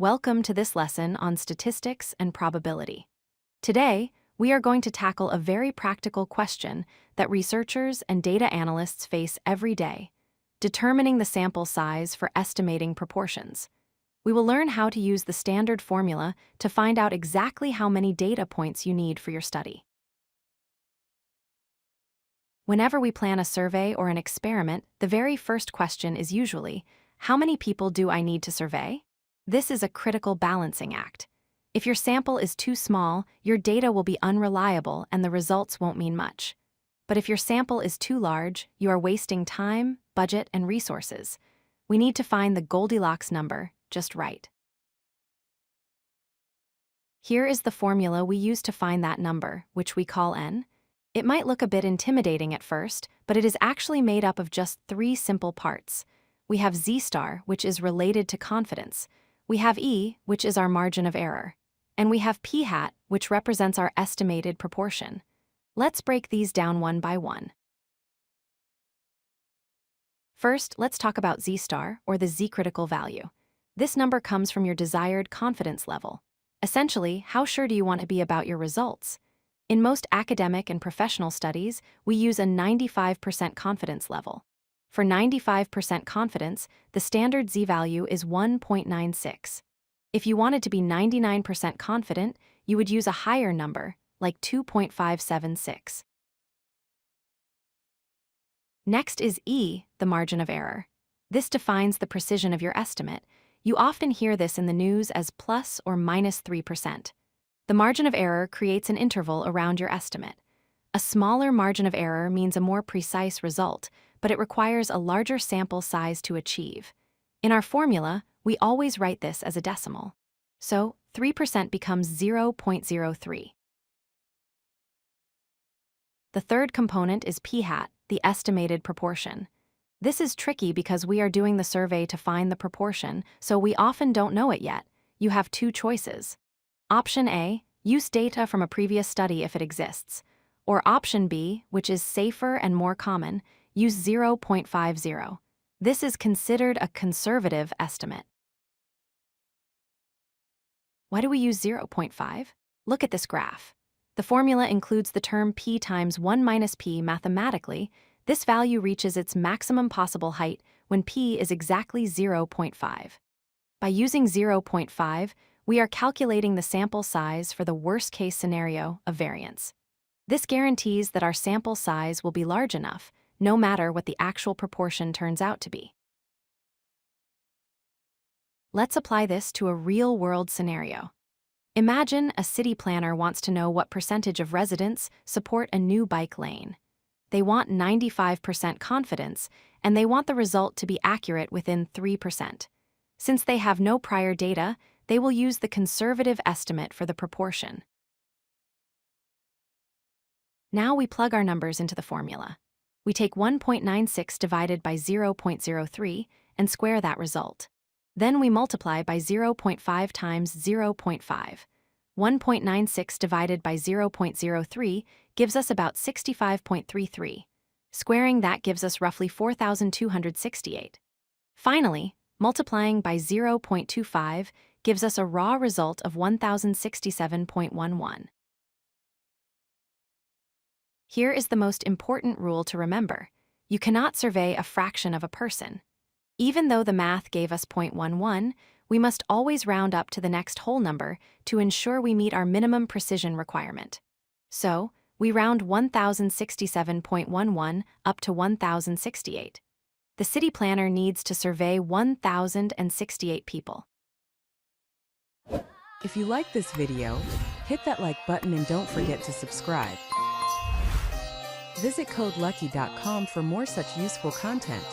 Welcome to this lesson on statistics and probability. Today, we are going to tackle a very practical question that researchers and data analysts face every day: determining the sample size for estimating proportions. We will learn how to use the standard formula to find out exactly how many data points you need for your study. Whenever we plan a survey or an experiment, the very first question is usually, how many people do I need to survey? This is a critical balancing act. If your sample is too small, your data will be unreliable and the results won't mean much. But if your sample is too large, you are wasting time, budget, and resources. We need to find the Goldilocks number just right. Here is the formula we use to find that number, which we call n. It might look a bit intimidating at first, but it is actually made up of just three simple parts. We have z star, which is related to confidence. We have e, which is our margin of error. And we have p hat, which represents our estimated proportion. Let's break these down one by one. First, let's talk about z star, or the z-critical value. This number comes from your desired confidence level. Essentially, how sure do you want to be about your results? In most academic and professional studies, we use a 95% confidence level. For 95% confidence, the standard z-value is 1.96. If you wanted to be 99% confident, you would use a higher number, like 2.576. Next is E, the margin of error. This defines the precision of your estimate. You often hear this in the news as plus or minus 3%. The margin of error creates an interval around your estimate. A smaller margin of error means a more precise result, but it requires a larger sample size to achieve. In our formula, we always write this as a decimal. So, 3% becomes 0.03. The third component is p hat, the estimated proportion. This is tricky because we are doing the survey to find the proportion, so we often don't know it yet. You have two choices. Option A, use data from a previous study if it exists. Or option B, which is safer and more common, use 0.50. This is considered a conservative estimate. Why do we use 0.5? Look at this graph. The formula includes the term p times 1 minus p mathematically. This value reaches its maximum possible height when p is exactly 0.5. By using 0.5, we are calculating the sample size for the worst-case scenario of variance. This guarantees that our sample size will be large enough, no matter what the actual proportion turns out to be. Let's apply this to a real-world scenario. Imagine a city planner wants to know what percentage of residents support a new bike lane. They want 95% confidence, and they want the result to be accurate within 3%. Since they have no prior data, they will use the conservative estimate for the proportion. Now we plug our numbers into the formula. We take 1.96 divided by 0.03 and square that result. Then we multiply by 0.5 times 0.5. 1.96 divided by 0.03 gives us about 65.33. Squaring that gives us roughly 4,268. Finally, multiplying by 0.25 gives us a raw result of 1,067.11. Here is the most important rule to remember. You cannot survey a fraction of a person. Even though the math gave us 0.11, we must always round up to the next whole number to ensure we meet our minimum precision requirement. So, we round 1,067.11 up to 1,068. The city planner needs to survey 1,068 people. If you like this video, hit that like button and don't forget to subscribe. Visit codelucky.com for more such useful content.